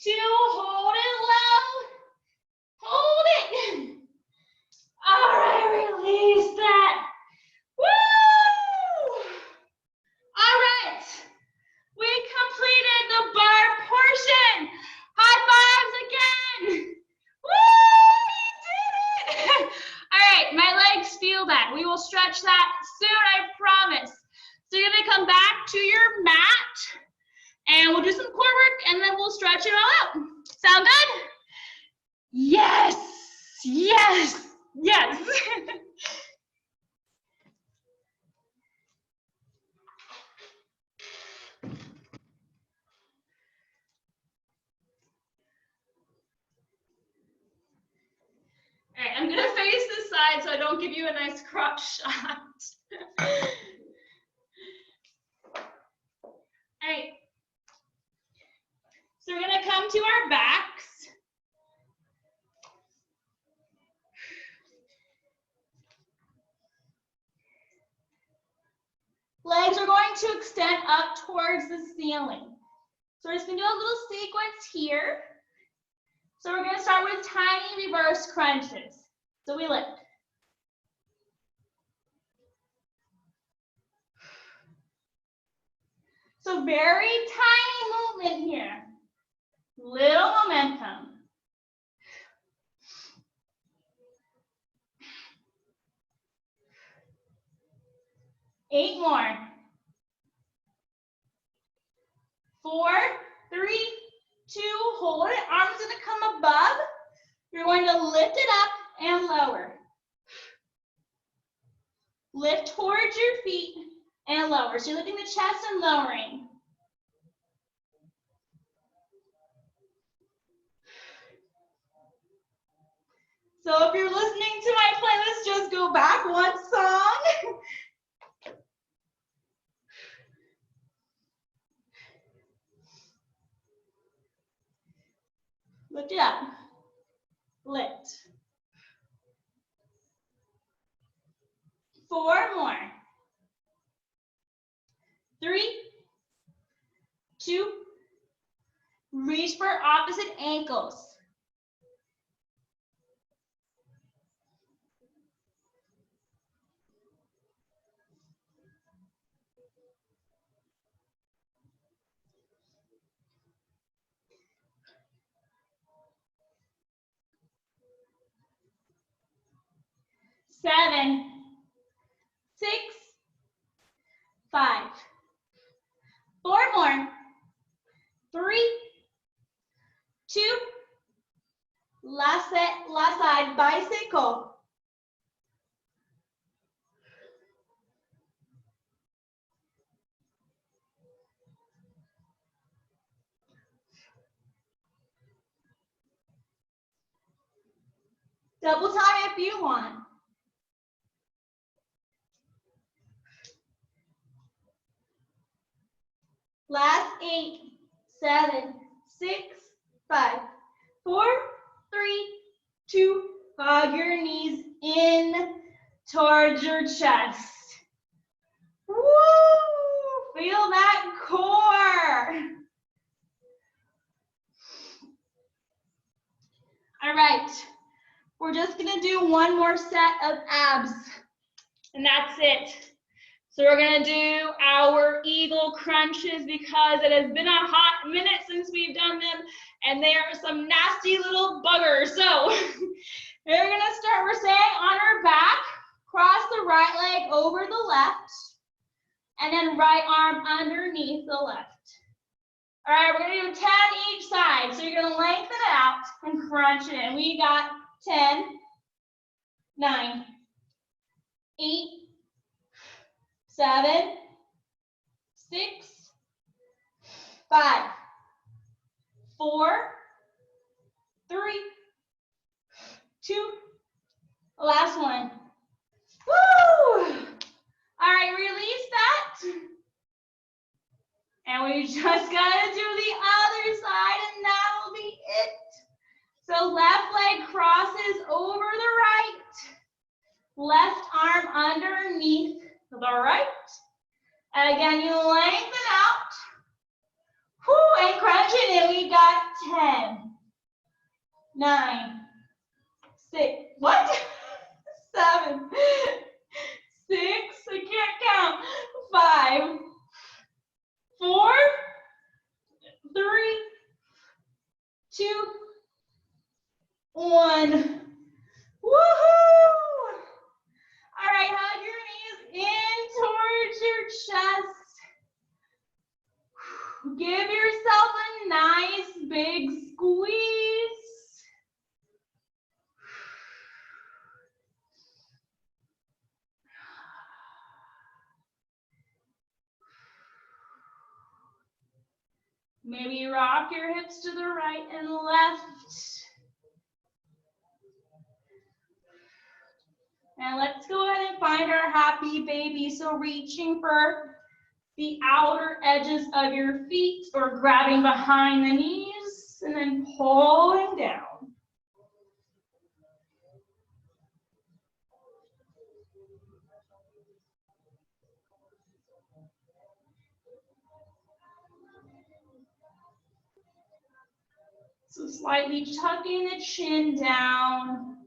2, hold it low. Hold it. All right, release that. Woo! All right, we completed the bar portion. High fives again. Woo! We did it. All right, my legs feel that. We will stretch that soon, I promise. So you're gonna come back to your mat and we'll do some core work and then we'll stretch it all out. Sound good? Yes, yes, yes. All right, I'm gonna face this side so I don't give you a nice crotch shot. All right, so we're gonna come to our backs. Legs are going to extend up towards the ceiling. So we're just gonna do a little sequence here. So we're gonna start with tiny reverse crunches. So we lift. So very tiny movement here. Little momentum. Eight more. 4, 3, 2, hold it. Arms gonna come above. You're going to lift it up and lower. Lift towards your feet and lower. So you're lifting the chest and lowering. So if you're listening to my playlist, just go back one song. Lift it up. Lift. 4 more. 3, 2, reach for opposite ankles. Seven, 6, 5. 4 more. 3, 2. Last set, last side, bicycle. Double time if you want. Last 8, 7, 6, 5, 4, 3, 2. Hug your knees in towards your chest. Woo! Feel that core. All right. We're just gonna do one more set of abs, and that's it. So we're gonna do our eagle crunches because it has been a hot minute since we've done them, and they are some nasty little buggers. So we're gonna start, we're staying on our back, cross the right leg over the left, and then right arm underneath the left. All right, we're gonna do 10 each side. So you're gonna lengthen it out and crunch it in. We got 10, 9, 8, 7, 6, 5, 4, 3, 2, last one. Woo! All right, release that. And we just gotta do the other side, and that'll be it. So left leg crosses over the right, left arm underneath the right. And again, you lengthen out. Whoo, and crunch it in. We got 10, 9, 6, what? 7, 6, I can't count. 5, 4, 3, 2, 1. Woohoo! All right, hug your knees in towards your chest. Give yourself a nice big squeeze. Maybe rock your hips to the right and left. And let's go ahead and find our happy baby. So reaching for the outer edges of your feet or grabbing behind the knees and then pulling down. So slightly tucking the chin down,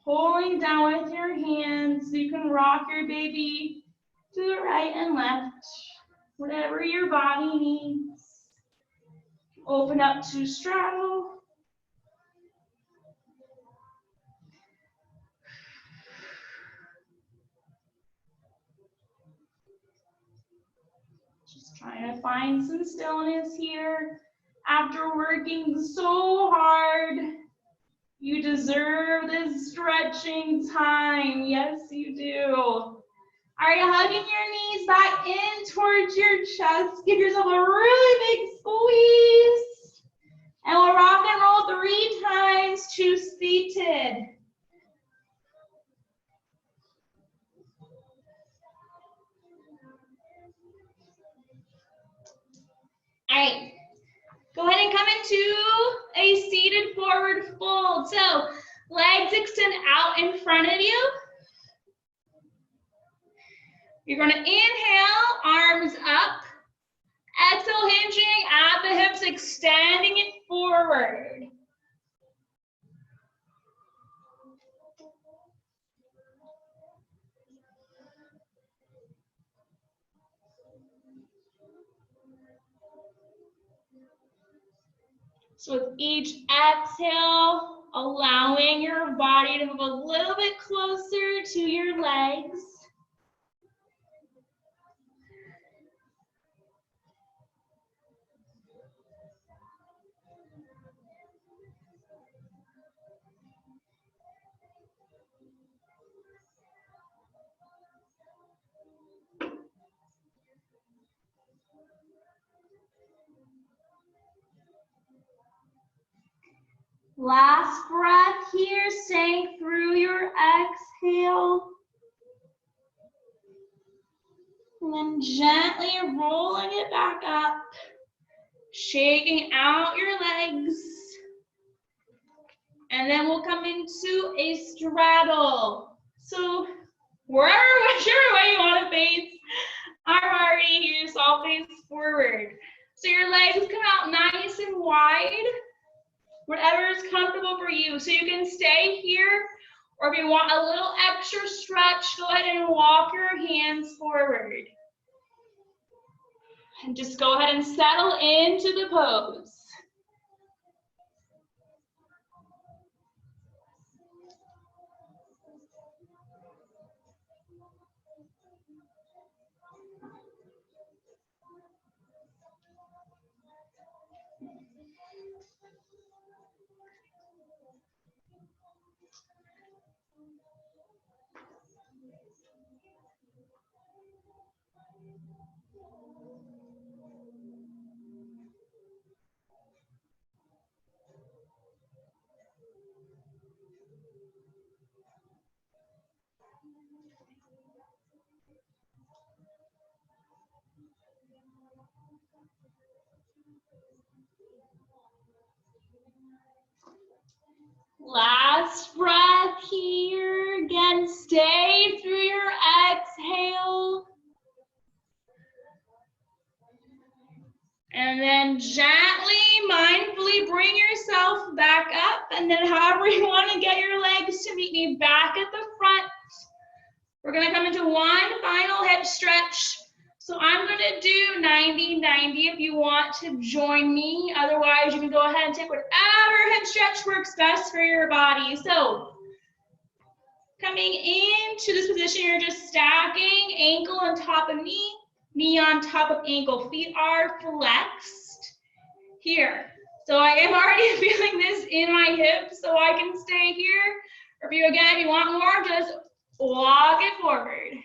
pulling down with your hands so you can rock your baby to the right and left, whatever your body needs. Open up to straddle. Just trying to find some stillness here. After working so hard, you deserve this stretching time. Yes, you do. All right, hugging your knees back in towards your chest. Give yourself a really big squeeze. And we'll rock and roll 3 times to seated. All right, go ahead and come into a seated forward fold. So legs extend out in front of you. You're going to inhale, arms up. Exhale, hinging at the hips, extending it forward. So with each exhale, allowing your body to move a little bit closer to your legs. Last breath here, staying through your exhale. And then gently rolling it back up, shaking out your legs. And then we'll come into a straddle. So whichever way you want to face, I'm already here, so I'll face forward. So your legs come out nice and wide, whatever is comfortable for you. So you can stay here, or if you want a little extra stretch, go ahead and walk your hands forward. And just go ahead and settle into the pose. Last breath here. Again, stay through your exhale. And then gently, mindfully bring yourself back up. And then however you want to get your legs to meet me back at the front. We're going to come into one final hip stretch. So I'm going to do 90-90 if you want to join me. Otherwise, you can go ahead and take whatever hip stretch works best for your body. So coming into this position, you're just stacking ankle on top of knee, knee on top of ankle. Feet are flexed here. So I am already feeling this in my hips, so I can stay here. Or if you want more, just walk it forward.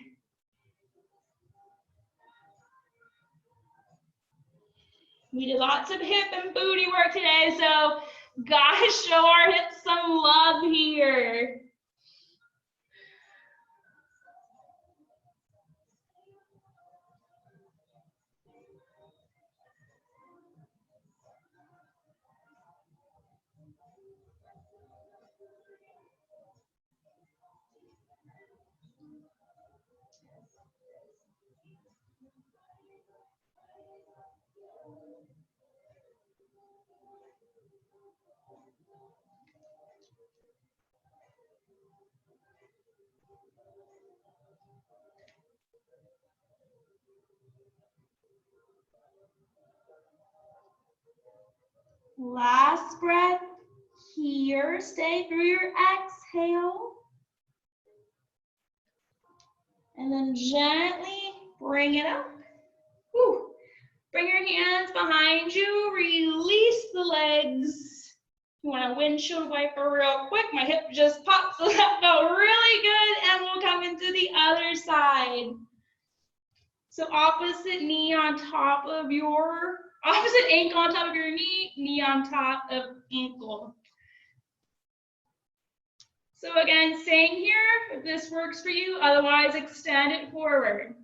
We did lots of hip and booty work today, so gotta show our hips some love here. Last breath here. Stay through your exhale. And then gently bring it up. Whew. Bring your hands behind you. Release the legs. You want a windshield wiper real quick. My hip just popped, so that felt really good. And we'll come into the other side. So opposite knee on top of your, opposite ankle on top of your knee, knee on top of ankle. So again, staying here if this works for you, otherwise extend it forward.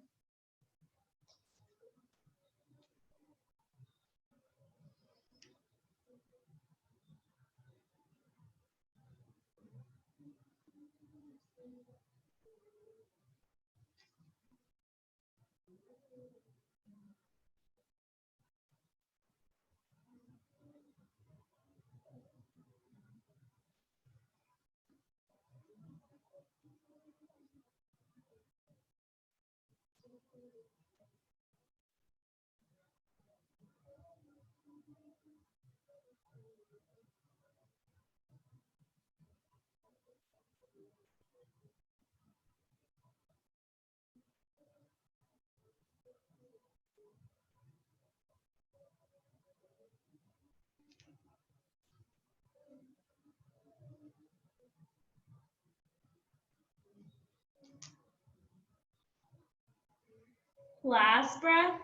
Last breath.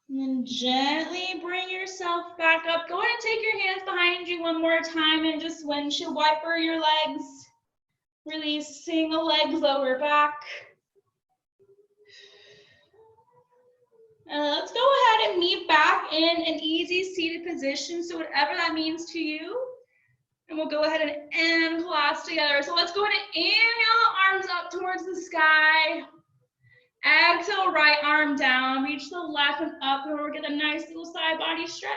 And then gently bring yourself back up. Go ahead and take your hands behind you one more time and just windshield wiper your legs. Releasing the legs lower back. And let's go ahead and meet back in an easy seated position. So whatever that means to you. And we'll go ahead and end class together. So let's go ahead and inhale, arms up towards the sky. Exhale, right arm down. Reach the left one up, and we'll get a nice little side body stretch.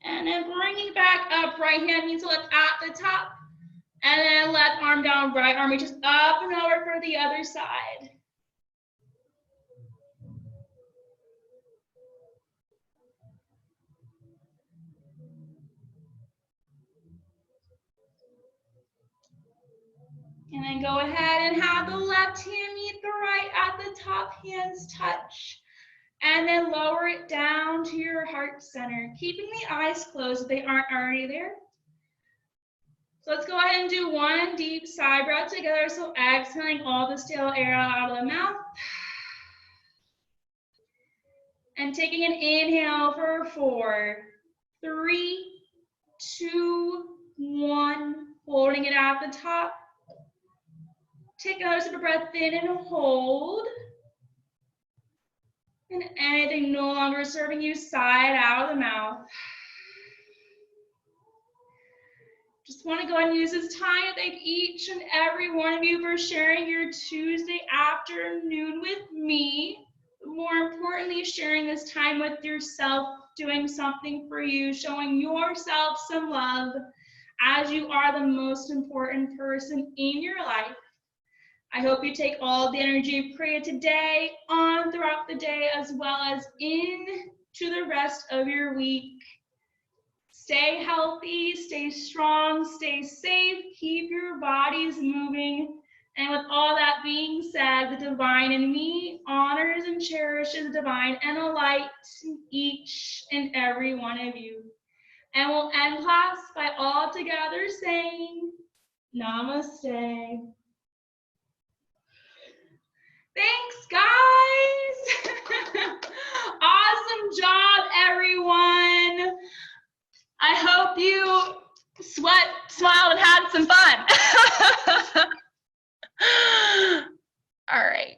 And then bringing back up, right hand means lift at the top. And then left arm down, right arm reaches up and over for the other side. And then go ahead and have the left hand meet the right at the top, hands touch. And then lower it down to your heart center, keeping the eyes closed if they aren't already there. So let's go ahead and do one deep side breath together. So exhaling all the stale air out of the mouth. And taking an inhale for 4, 3, 2, 1. Holding it at the top. Take another sip of breath in and hold. And anything no longer serving you, sigh it out of the mouth. Just want to go ahead and use this time to thank each and every one of you for sharing your Tuesday afternoon with me. More importantly, sharing this time with yourself, doing something for you, showing yourself some love as you are the most important person in your life. I hope you take all the energy you created today on throughout the day, as well as into the rest of your week. Stay healthy, stay strong, stay safe, keep your bodies moving. And with all that being said, the divine in me honors and cherishes the divine and the light in each and every one of you. And we'll end class by all together saying, Namaste. Thanks, guys. Awesome job, everyone. I hope you sweat, smiled, and had some fun. All right.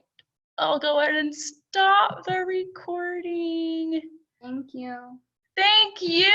I'll go ahead and stop the recording. Thank you. Thank you.